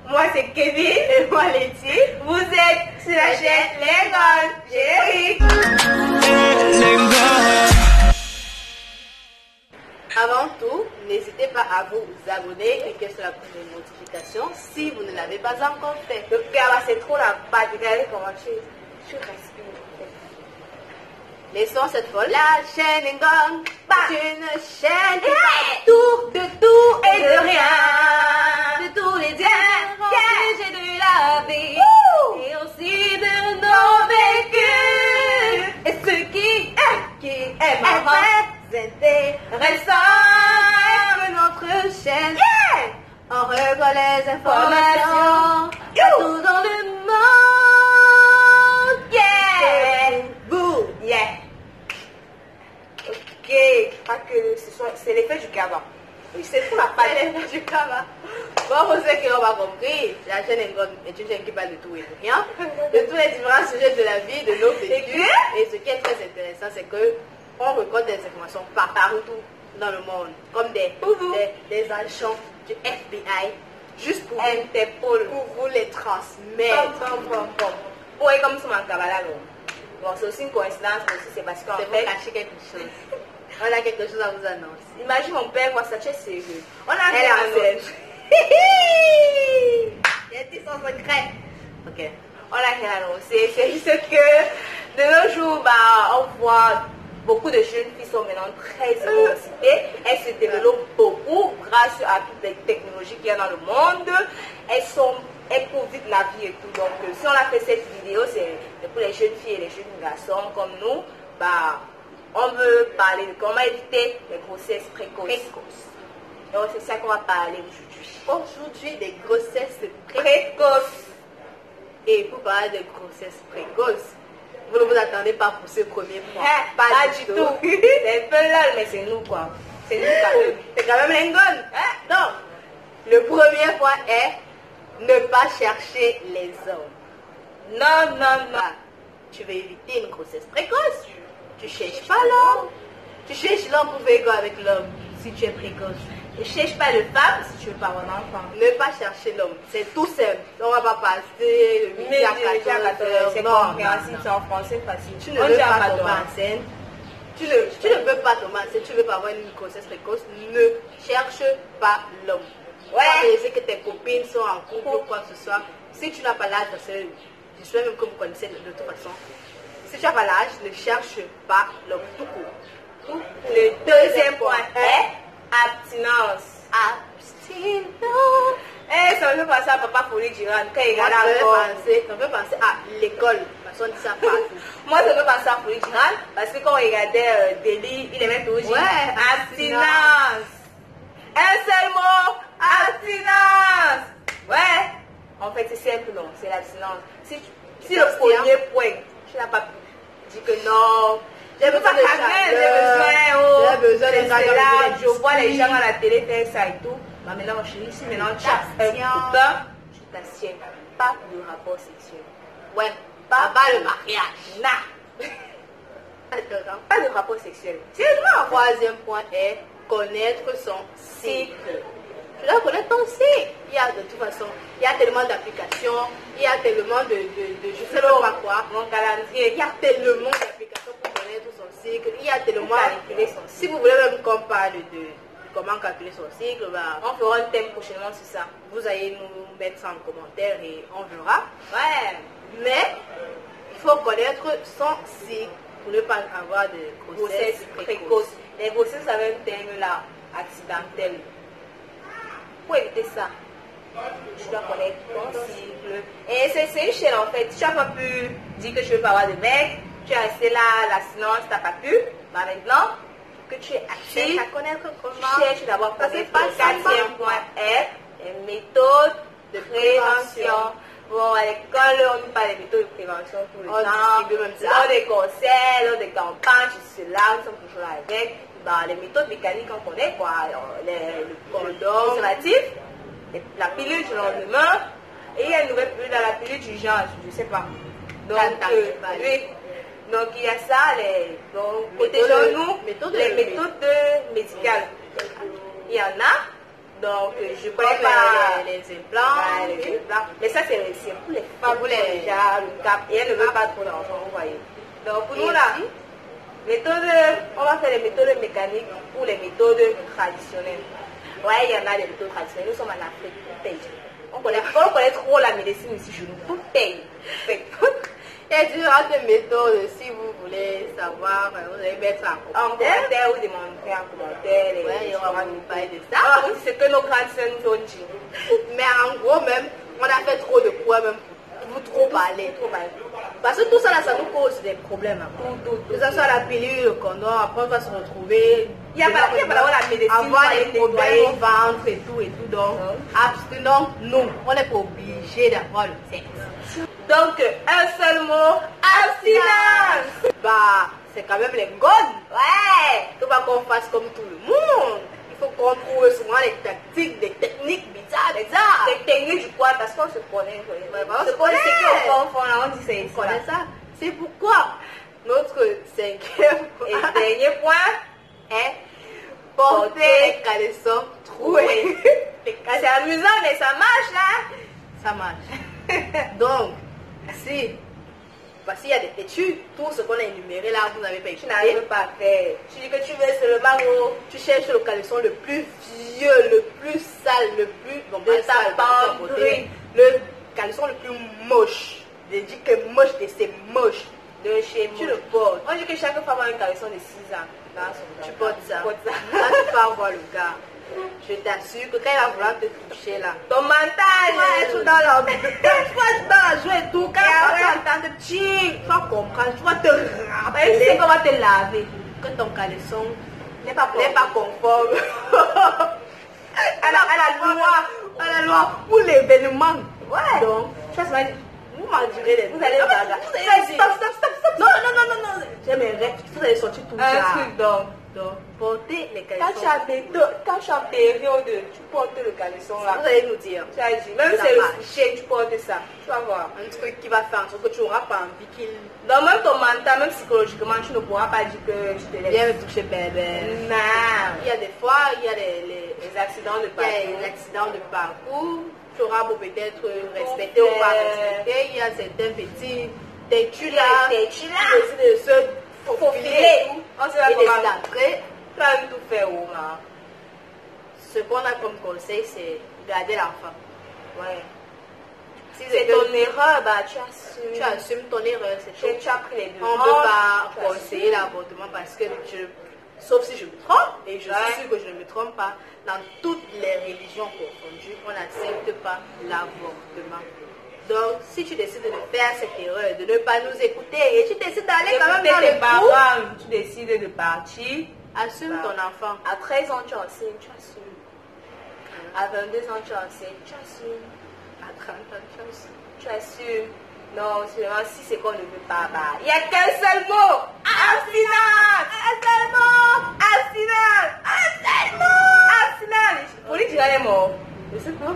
Moi c'est Kevin et moi Letty. Vous êtes sur la chaîne Lingon Chérie. Avant tout, n'hésitez pas à vous abonner et cliquer sur la cloche de notification si vous ne l'avez pas encore fait. Le gars, c'est trop la patte. Regardez comment je respire. Laissons cette folle. La chaîne Lingon, c'est une chaîne qui parle tout, de tout et de rien. De tous les dangers de la vie. Et aussi de nos vécus. Et ce qui est marrant, intéressant que notre chaîne. On revoit les informations tout dans le monde. Good. Ok, pas que ce soit, c'est l'effet du kava. Oui, c'est pour la palette du kava. Bon, vous savez qu'on va compris. La chaîne est une chaîne qui parle de tout et de rien, de tous les différents sujets de la vie, de nos vécus. Et ce qui est très intéressant, c'est que on recorde des informations partout dans le monde, comme des agents du FBI, juste pour vous les transmettre. Oui, comme ça, mon cabala. Bon, c'est aussi une coïncidence, mais aussi c'est parce qu'en fait, cacher quelque chose. On a quelque chose à vous annoncer. Imagine mon père, moi, ça c'est sérieux. On a un il y a des son secret. Ok. On a rien annoncé. C'est juste que de nos jours, on voit beaucoup de jeunes filles sont maintenant très émancipées. Elles se développent beaucoup grâce à toutes les technologies qu'il y a dans le monde. Elles profitent la vie et tout. Donc, si on a fait cette vidéo, c'est pour les jeunes filles et les jeunes garçons comme nous. On veut parler de comment éviter les grossesses précoces. Donc, c'est ça qu'on va parler aujourd'hui. Aujourd'hui, des grossesses précoces. Et pour parler de grossesses précoces, vous ne vous attendez pas pour ce premier point. Pas du tout. C'est un peu là, mais c'est nous quoi. C'est nous quand même. C'est quand même Lingon. Donc, le premier point est ne pas chercher les hommes. Non. Tu veux éviter une grossesse précoce. Tu cherches pas l'homme. Tu cherches l'homme pour faire quoi avec l'homme si tu es précoce. Ne cherche pas de femme si tu veux pas avoir un enfant. Ne pas chercher l'homme. C'est tout simple. On va pas passer le midi à 14 heures. C'est compréhensible, c'est en français facile. Tu ne veux pas tomber enceinte. Tu ne veux pas tomber enceinte. Tu ne veux pas avoir une grossesse précoce. Ne cherche pas l'homme. Ouais. C'est que tes copines sont en couple ou quoi que ce soit. Si tu n'as pas l'âge, parce que je suis même que vous connaissez de toute façon. Si tu n'as pas l'âge, ne cherche pas l'homme tout court. Le deuxième point est abstinence. Ça me fait penser à Papa Folie Duran. Quand il regarde ça me fait penser à l'école. Parce qu'on dit ça partout. Moi, ça me fait penser à Folie Duran. Parce que quand on regardait Délit, il aimait toujours dire abstinence. Un seul mot, abstinence. Ouais. En fait, c'est simple, non. C'est l'abstinence. Si le premier point, tu n'as pas dit que non. J'ai besoin de cela, je vois les gens à la télé faire ça et tout. Maintenant, chérie, si maintenant tu as un copain, tu t'assieds. Pas de rapport sexuel. Ouais, pas le mariage. Pas de rapport sexuel. Le troisième point est connaître son cycle. Tu dois connaître ton cycle. Il y a de toute façon, il y a tellement d'applications, il y a tellement de je sais pas quoi, mon calendrier, il y a tellement d'applications pour connaître son cycle, il y a tellement calculer son cycle. Si vous voulez même qu'on parle de comment calculer son cycle, on fera un thème prochainement sur ça. Vous allez nous mettre ça en commentaire et on verra. Ouais, mais il faut connaître son cycle pour ne pas avoir de grossesse précoce. Les grossesses avec un terme là, accidentel. Pour éviter ça, tu dois connaître ton cycle. Et c'est une chaîne en fait. Tu n'as pas pu dire que tu ne veux pas avoir de mec. Tu es resté là, la silence, tu n'as pas pu. Maintenant que tu es actif, tu cherches d'abord pour le quatrième point est les méthodes de prévention. Bon, à l'école, on nous parle des méthodes de prévention tout le temps. Lors des conseils, lors des campagnes, cela, nous sommes toujours là avec. Les méthodes mécaniques qu'on connaît, quoi, le condom, préservatif, la pilule du lendemain, et il y a une nouvelle pilule dans la pilule du genre, je ne sais pas. Donc, oui. Donc il y a ça, protégeons-nous, les méthodes médicales. Il y en a, Donc, je connais pas les implants. Ouais, les implants. Mais ça, c'est pour les femmes qui ont déjà le cap et elles ne veulent pas trop d'enfants, vous voyez. Donc, pour nous là, on va faire les méthodes mécaniques ou les méthodes traditionnelles. Ouais, il y en a des méthodes traditionnelles. Nous sommes en Afrique, tout paye. On connaît trop la médecine ici chez nous, tout paye. Il y a différentes méthodes. Si vous voulez savoir, vous allez mettre en commentaire. Ou demander en commentaire. Ouais, on va vous parler de ça. Ah, c'est que nos grandes sœurs nous ont dit. Mais en gros, même, on a fait trop de poids même pour vous trop parler. Parce que tout ça, là, ça nous cause des problèmes. Que ce soit la pilule, le condom, après on va se retrouver. Il y a pas la médecine. Avoir des problèmes au ventre et tout. Donc, abstinence, nous, on n'est pas obligé d'avoir le sexe. Donc, un seul mot, abstinence. Bah, c'est quand même les gones. Ouais. Il faut pas qu'on fasse comme tout le monde. Il faut qu'on trouve souvent des tactiques, des techniques bizarres. Des techniques du poids, parce qu'on se connaît. On se connaît. C'est qu'on confond, là, on dit c'est on connaît ça. C'est pourquoi notre cinquième et dernier point est porter les caleçons troués. C'est amusant, mais ça marche là. Ça marche. Donc, si, parce qu'il y a des études, tout ce qu'on a énuméré là, vous n'avez pas étudié. Tu n'arrives pas à faire. Tu dis que tu veux seulement, tu cherches le caleçon le plus vieux, le plus sale, le plus... Bon, de ta penderie. Le caleçon le plus moche. Je dis que moche, c'est moche. De chez tu le portes. On dit que chaque femme a un caleçon de 6 ans. Tu portes ça. Là, tu pars voir le gars. Je t'assure que quand il va vouloir te toucher là, ton mental, tu vas être dans la joie et tout. Quand tu vas entendre tu vas comprendre, tu vas te rappeler. Tu sais qu'on va te laver. Que ton caleçon n'est pas conforme à la loi pour l'événement. Ouais. Donc, vous m'en direz des vous allez stop. Non. J'aime les rêves. Vous allez sortir tout ça. Un truc donc. Portez les caleçons. Quand tu as période, tu portes le caleçon là. Vous allez nous dire. Tu as dit, même si c'est le chien, tu portes ça. Tu vas voir. Un truc qui va faire en sorte que tu n'auras pas envie qu'il... Donc même ton mental, même psychologiquement, tu ne pourras pas dire que tu te laisses. Viens me toucher bébé. Non. Il y a des fois, il y a les accidents de parcours. Il y a les accidents de parcours. Tu auras beau peut-être respecter ou pas respecter. Il y a certains petits têtus là. Qui décident de se faufiler. On se va comment d'entrer. Pas tout faire où là. Ce qu'on a comme conseil, c'est garder l'enfant. Ouais. Si c'est ton erreur, bah tu assumes. Tu assumes ton erreur, c'est tout. Tu as pris les deux. On ne peut pas conseiller l'avortement parce que sauf si je me trompe, et je suis sûre que je ne me trompe pas, dans toutes les religions confondues, on n'accepte pas l'avortement. Donc, si tu décides de faire cette erreur, de ne pas nous écouter, et tu décides d'aller quand même dans les parents, tu décides de partir, assume ton enfant. À 13 ans, tu enseignes, tu assumes. À 22 ans, tu enseignes, tu assumes. À 30 ans, tu assumes. Tu assumes. Non, seulement si c'est qu'on ne veut pas, bah, il n'y a qu'un seul mot. Abstinence. Un seul mot. Abstinence. Un seul mot. Abstinence. Pour lui dire les mots. Je sais pas.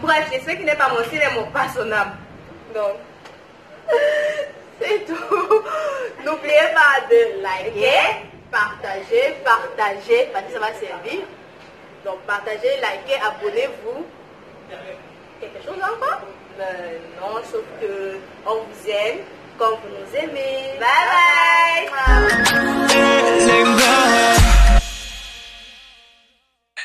Bref, je sais qu'il n'est pas mon style, les mots pas son âme. Donc, c'est tout. N'oubliez pas de liker, partager, parce que ça va servir. Donc, partagez, likez, abonnez-vous. Quelque chose encore? Non, sauf que on vous aime comme vous nous aimez. Bye bye.